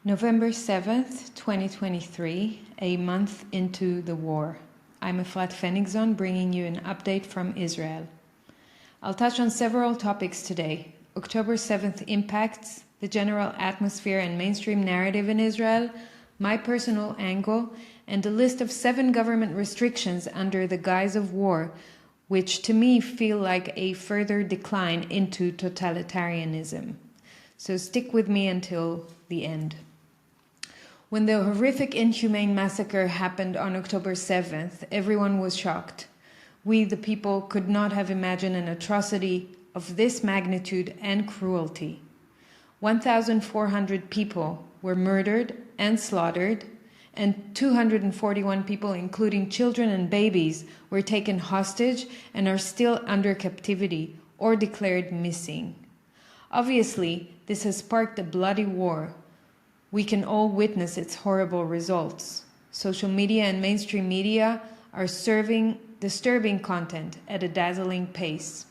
November 7th, 2023, a month into the war. I'm Efrat Fenigson, bringing you an update from Israel. I'll touch on several topics today. October 7th impacts, the general atmosphere and mainstream narrative in Israel, my personal angle, and a list of 7 government restrictions under the guise of war, which to me feel like a further decline into totalitarianism. So stick with me until the end. When the horrific inhumane massacre happened on October 7th, everyone was shocked. We, the people, could not have imagined an atrocity of this magnitude and cruelty. 1,400 people were murdered and slaughtered, and 241 people, including children and babies, were taken hostage and are still under captivity or declared missing. Obviously, this has sparked a bloody war. We can all witness its horrible results. Social media and mainstream media are serving disturbing content at a dazzling pace.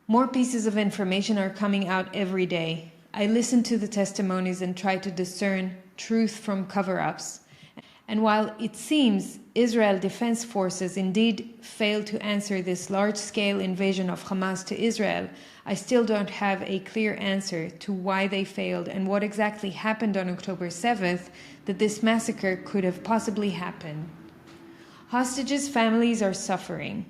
More pieces of information are coming out every day. I listen to the testimonies and try to discern truth from cover-ups. And while it seems Israel Defense Forces indeed failed to answer this large-scale invasion of Hamas to Israel, I still don't have a clear answer to why they failed and what exactly happened on October 7th that this massacre could have possibly happened. Hostages' families are suffering.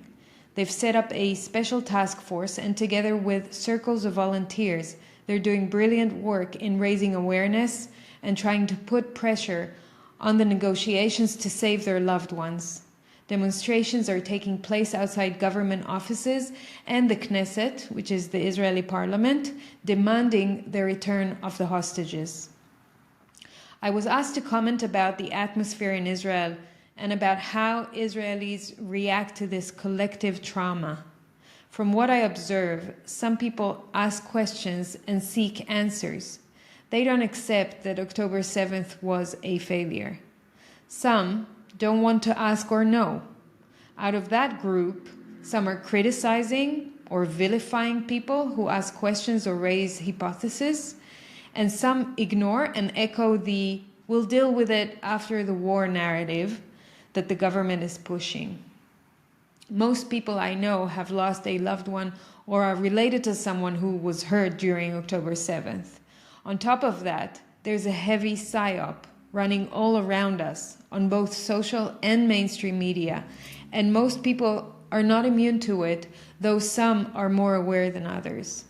They've set up a special task force, and together with circles of volunteers, they're doing brilliant work in raising awareness and trying to put pressure on the negotiations to save their loved ones. Demonstrations are taking place outside government offices and the Knesset, which is the Israeli parliament, demanding the return of the hostages. I was asked to comment about the atmosphere in Israel and about how Israelis react to this collective trauma. From what I observe, some people ask questions and seek answers. They don't accept that October 7th was a failure. Some don't want to ask or know. Out of that group, some are criticizing or vilifying people who ask questions or raise hypotheses, and some ignore and echo the "we'll deal with it after the war" narrative that the government is pushing. Most people I know have lost a loved one or are related to someone who was hurt during October 7th. On top of that, there's a heavy psyop running all around us on both social and mainstream media, and most people are not immune to it, though some are more aware than others.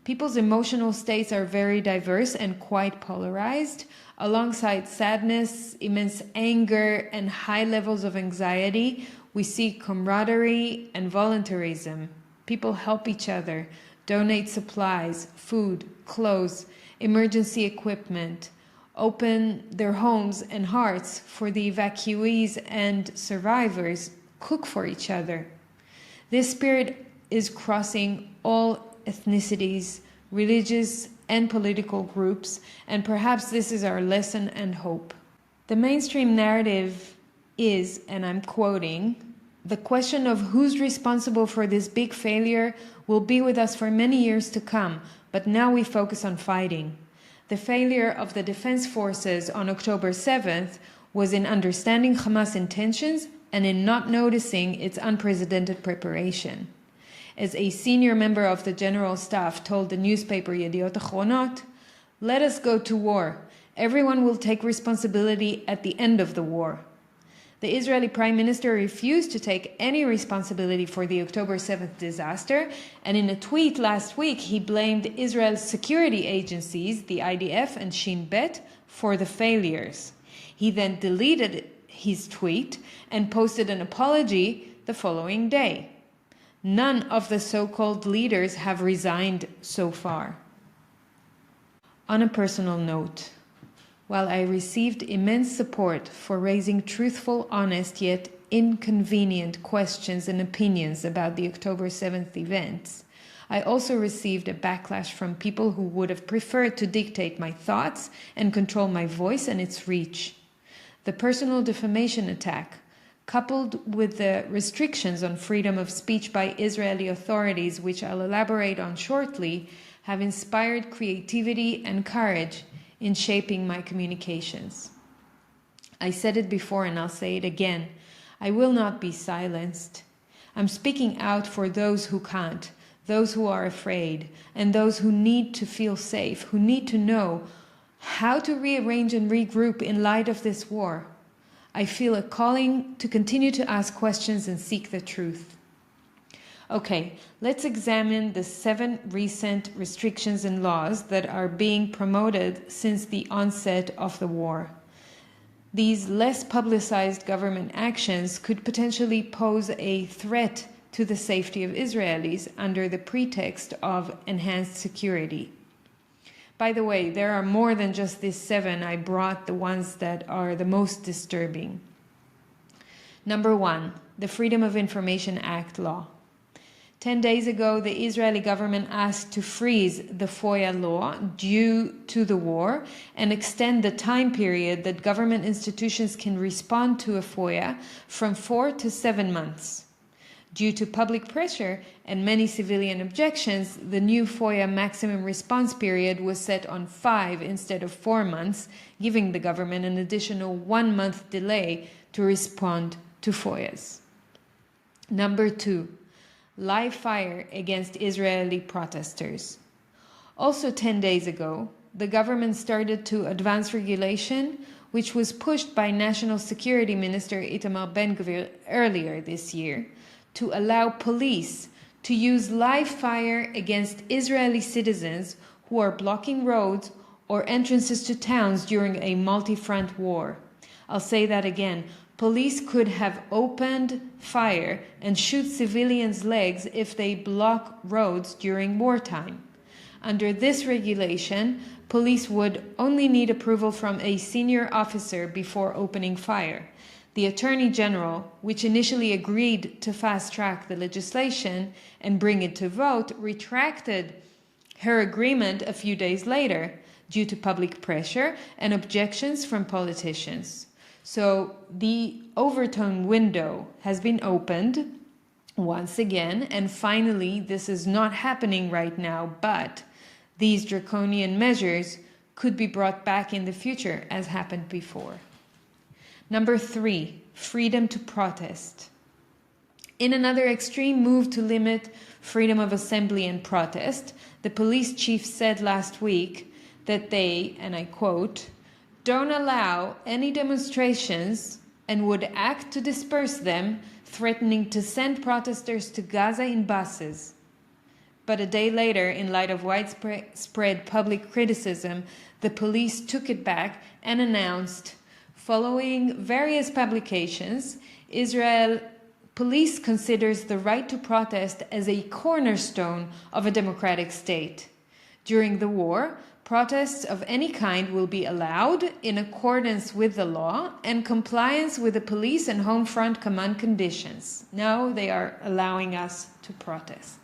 People's emotional states are very diverse and quite polarized. Alongside sadness, immense anger, and high levels of anxiety, we see camaraderie and voluntarism. People help each other, donate supplies, food, clothes, emergency equipment, open their homes and hearts for the evacuees and survivors, cook for each other. This spirit is crossing all ethnicities, religious and political groups, and perhaps this is our lesson and hope. The mainstream narrative is, and I'm quoting, "The question of who's responsible for this big failure will be with us for many years to come, but now we focus on fighting. The failure of the defense forces on October 7th was in understanding Hamas' intentions and in not noticing its unprecedented preparation." As a senior member of the general staff told the newspaper Yediot Achronot, "Let us go to war. Everyone will take responsibility at the end of the war." The Israeli Prime Minister refused to take any responsibility for the October 7th disaster, and in a tweet last week he blamed Israel's security agencies, the IDF and Shin Bet, for the failures. He then deleted his tweet and posted an apology the following day. None of the so-called leaders have resigned so far. On a personal note, while I received immense support for raising truthful, honest, yet inconvenient questions and opinions about the October 7th events, I also received a backlash from people who would have preferred to dictate my thoughts and control my voice and its reach. The personal defamation attack, coupled with the restrictions on freedom of speech by Israeli authorities, which I'll elaborate on shortly, have inspired creativity and courage in shaping my communications. I said it before and I'll say it again. I will not be silenced. I'm speaking out for those who can't, those who are afraid, and those who need to feel safe, who need to know how to rearrange and regroup in light of this war. I feel a calling to continue to ask questions and seek the truth. Okay, let's examine the 7 recent restrictions and laws that are being promoted since the onset of the war. These less publicized government actions could potentially pose a threat to the safety of Israelis under the pretext of enhanced security. By the way, there are more than just these 7. I brought the ones that are the most disturbing. Number 1, the Freedom of Information Act law. 10 days ago, the Israeli government asked to freeze the FOIA law due to the war and extend the time period that government institutions can respond to a FOIA from 4 to 7 months. Due to public pressure and many civilian objections, the new FOIA maximum response period was set on 5 instead of 4 months, giving the government an additional 1-month delay to respond to FOIAs. Number 2, live fire against Israeli protesters. Also 10 days ago, the government started to advance regulation which was pushed by National Security Minister Itamar Ben-Gvir earlier this year, to allow police to use live fire against Israeli citizens who are blocking roads or entrances to towns during a multi-front war. I'll say that again. Police could have opened fire and shoot civilians' legs if they block roads during wartime. Under this regulation, police would only need approval from a senior officer before opening fire. The Attorney General, which initially agreed to fast-track the legislation and bring it to vote, retracted her agreement a few days later due to public pressure and objections from politicians. So the overtone window has been opened once again, and finally this is not happening right now, but these draconian measures could be brought back in the future as happened before. Number 3, freedom to protest. In another extreme move to limit freedom of assembly and protest, the police chief said last week that they, and I quote, don't allow any demonstrations and would act to disperse them, threatening to send protesters to Gaza in buses. But a day later, in light of widespread public criticism, the police took it back and announced, following various publications, Israel police considers the right to protest as a cornerstone of a democratic state. During the war, protests of any kind will be allowed in accordance with the law and compliance with the police and home front command conditions. Now they are allowing us to protest.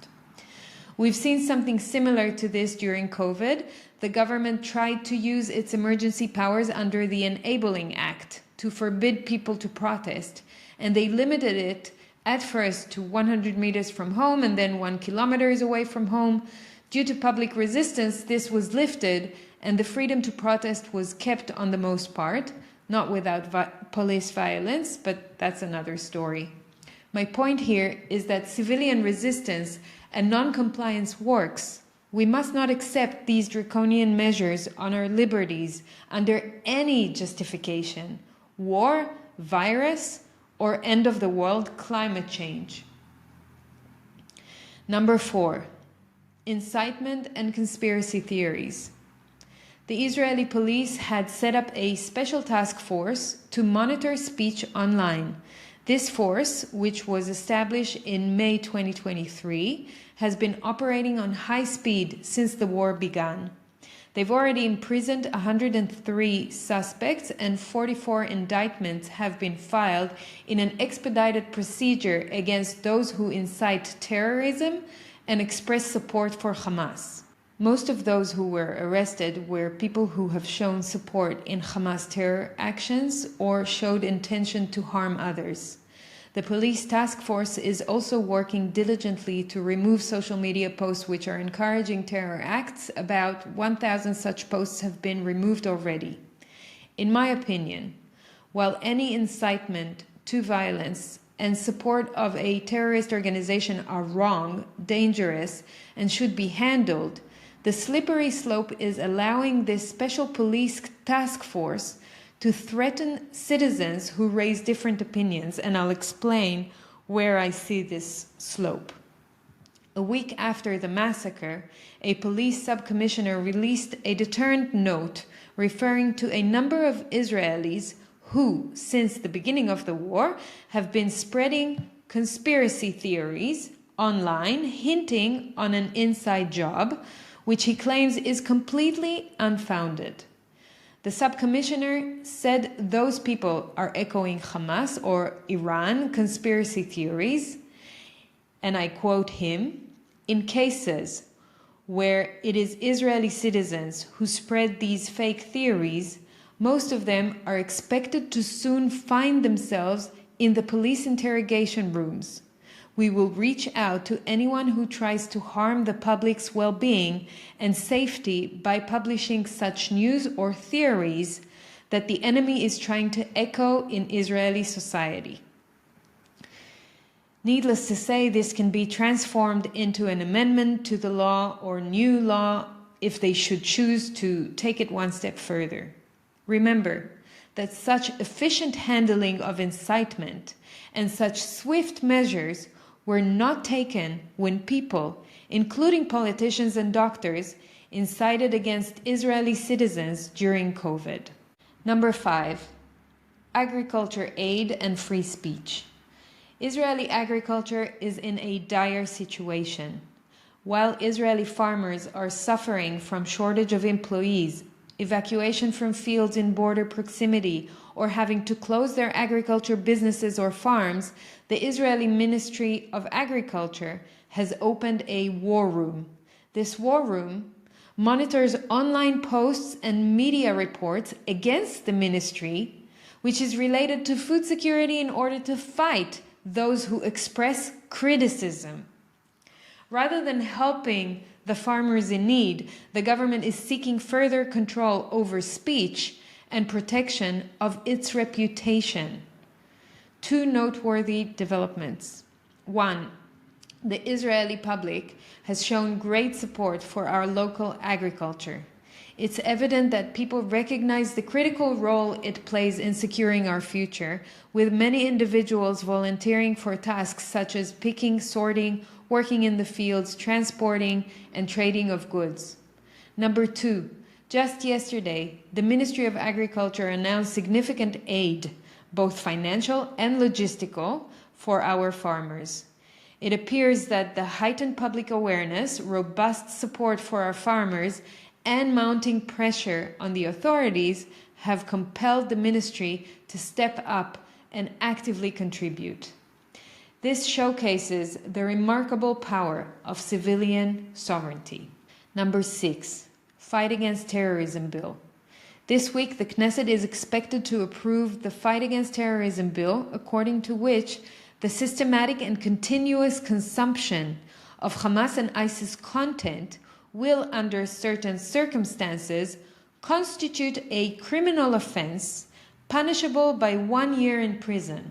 We've seen something similar to this during COVID. The government tried to use its emergency powers under the Enabling Act to forbid people to protest, and they limited it at first to 100 meters from home and then 1 kilometer away from home. Due to public resistance, this was lifted and the freedom to protest was kept on the most part, not without police violence, but that's another story. My point here is that civilian resistance and non-compliance works. We must not accept these draconian measures on our liberties under any justification: war, virus, or end of the world climate change. Number 4, incitement and conspiracy theories. The Israeli police had set up a special task force to monitor speech online. This force, which was established in May 2023, has been operating on high speed since the war began. They've already imprisoned 103 suspects and 44 indictments have been filed in an expedited procedure against those who incite terrorism and express support for Hamas. Most of those who were arrested were people who have shown support in Hamas terror actions or showed intention to harm others. The police task force is also working diligently to remove social media posts which are encouraging terror acts. About 1,000 such posts have been removed already. In my opinion, while any incitement to violence and support of a terrorist organization are wrong, dangerous, and should be handled, the slippery slope is allowing this special police task force to threaten citizens who raise different opinions, and I'll explain where I see this slope. A week after the massacre, a police sub-commissioner released a deterrent note referring to a number of Israelis who, since the beginning of the war, have been spreading conspiracy theories online, hinting on an inside job, which he claims is completely unfounded. The sub-commissioner said those people are echoing Hamas or Iran conspiracy theories, and I quote him, "In cases where it is Israeli citizens who spread these fake theories, most of them are expected to soon find themselves in the police interrogation rooms. We will reach out to anyone who tries to harm the public's well-being and safety by publishing such news or theories that the enemy is trying to echo in Israeli society." Needless to say, this can be transformed into an amendment to the law or new law if they should choose to take it one step further. Remember that such efficient handling of incitement and such swift measures were not taken when people, including politicians and doctors, incited against Israeli citizens during COVID. Number 5, agriculture aid and free speech. Israeli agriculture is in a dire situation. While Israeli farmers are suffering from shortage of employees, evacuation from fields in border proximity, or having to close their agriculture businesses or farms, the Israeli Ministry of Agriculture has opened a war room. This war room monitors online posts and media reports against the ministry, which is related to food security, in order to fight those who express criticism. Rather than helping the farmers in need, the government is seeking further control over speech and protection of its reputation. Two noteworthy developments. One, the Israeli public has shown great support for our local agriculture. It's evident that people recognize the critical role it plays in securing our future, with many individuals volunteering for tasks such as picking, sorting, working in the fields, transporting, and trading of goods. Number 2, just yesterday, the Ministry of Agriculture announced significant aid, both financial and logistical, for our farmers. It appears that the heightened public awareness, robust support for our farmers, and mounting pressure on the authorities have compelled the ministry to step up and actively contribute. This showcases the remarkable power of civilian sovereignty. Number 6, Fight Against Terrorism Bill. This week, the Knesset is expected to approve the Fight Against Terrorism Bill, according to which the systematic and continuous consumption of Hamas and ISIS content will, under certain circumstances, constitute a criminal offense punishable by 1 year in prison.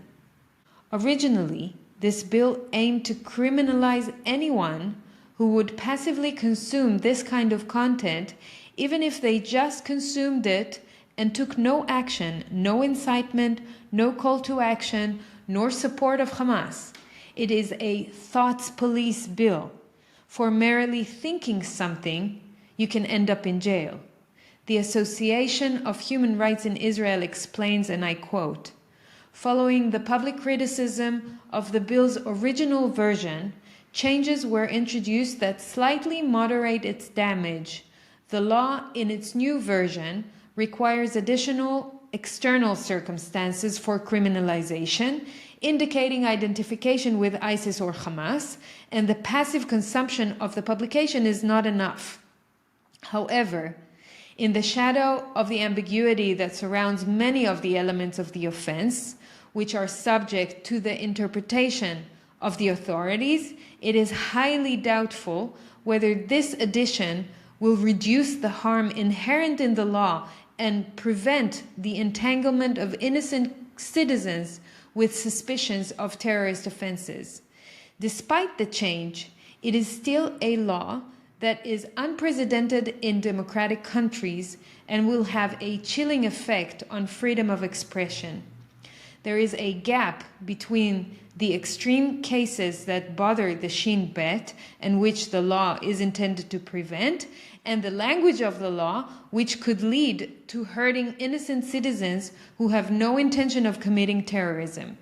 Originally, this bill aimed to criminalize anyone who would passively consume this kind of content, even if they just consumed it and took no action, no incitement, no call to action, nor support of Hamas. It is a thoughts police bill. For merely thinking something, you can end up in jail. The Association of Human Rights in Israel explains, and I quote, "Following the public criticism of the bill's original version, changes were introduced that slightly moderate its damage. The law in its new version requires additional external circumstances for criminalization, indicating identification with ISIS or Hamas, and the passive consumption of the publication is not enough. However, in the shadow of the ambiguity that surrounds many of the elements of the offense, which are subject to the interpretation of the authorities, it is highly doubtful whether this addition will reduce the harm inherent in the law and prevent the entanglement of innocent citizens with suspicions of terrorist offenses. Despite the change, it is still a law that is unprecedented in democratic countries and will have a chilling effect on freedom of expression. There is a gap between the extreme cases that bother the Shin Bet and which the law is intended to prevent, and the language of the law which could lead to hurting innocent citizens who have no intention of committing terrorism.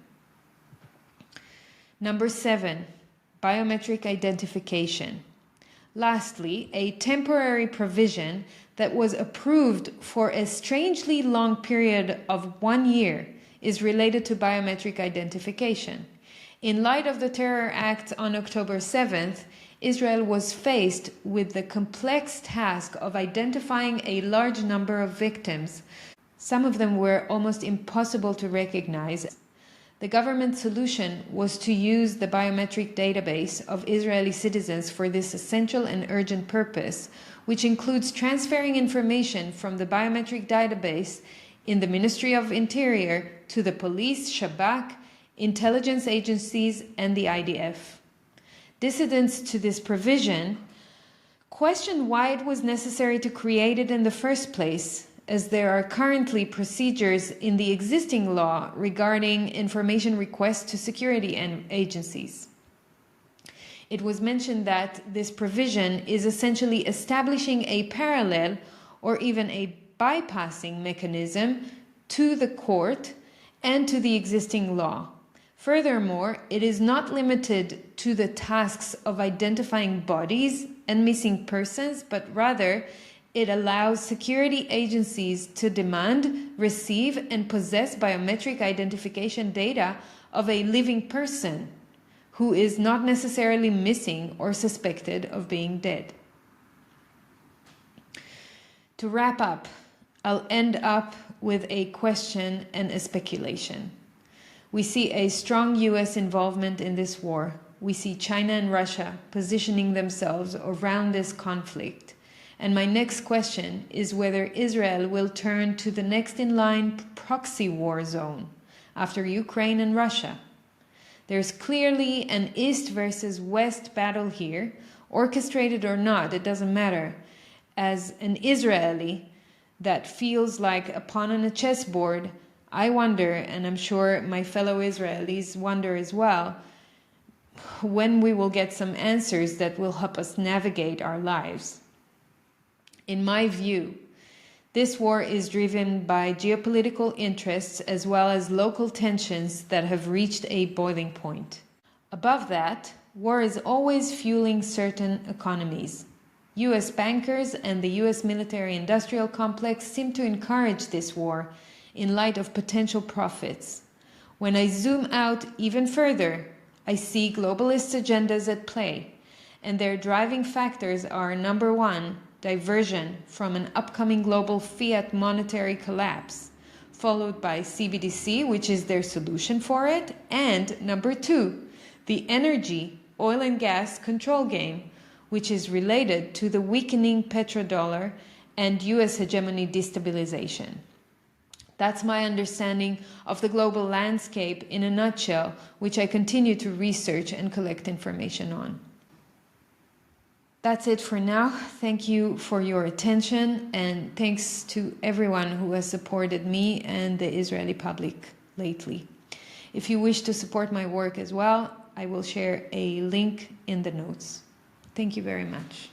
Number 7, biometric identification. Lastly, a temporary provision that was approved for a strangely long period of 1 year is related to biometric identification. In light of the terror acts on October 7th, Israel was faced with the complex task of identifying a large number of victims. Some of them were almost impossible to recognize. The government solution was to use the biometric database of Israeli citizens for this essential and urgent purpose, which includes transferring information from the biometric database in the Ministry of Interior to the police, Shabak, intelligence agencies, and the IDF. Dissidents to this provision questioned why it was necessary to create it in the first place, as there are currently procedures in the existing law regarding information requests to security agencies. It was mentioned that this provision is essentially establishing a parallel or even a bypassing mechanism to the court and to the existing law. Furthermore, it is not limited to the tasks of identifying bodies and missing persons, but rather it allows security agencies to demand, receive, and possess biometric identification data of a living person who is not necessarily missing or suspected of being dead. To wrap up, I'll end up with a question and a speculation. We see a strong US involvement in this war. We see China and Russia positioning themselves around this conflict. And my next question is whether Israel will turn to the next in line proxy war zone after Ukraine and Russia. There's clearly an East versus West battle here, orchestrated or not, it doesn't matter. As an Israeli that feels like a pawn on a chessboard, I wonder, and I'm sure my fellow Israelis wonder as well, when we will get some answers that will help us navigate our lives. In my view, this war is driven by geopolitical interests as well as local tensions that have reached a boiling point. Above that, war is always fueling certain economies. US bankers and the US military-industrial complex seem to encourage this war in light of potential profits. When I zoom out even further, I see globalist agendas at play, and their driving factors are, number 1, diversion from an upcoming global fiat monetary collapse, followed by CBDC, which is their solution for it, and number 2, the energy, oil and gas control game, which is related to the weakening petrodollar and US hegemony destabilization. That's my understanding of the global landscape in a nutshell, which I continue to research and collect information on. That's it for now. Thank you for your attention, and thanks to everyone who has supported me and the Israeli public lately. If you wish to support my work as well, I will share a link in the notes. Thank you very much.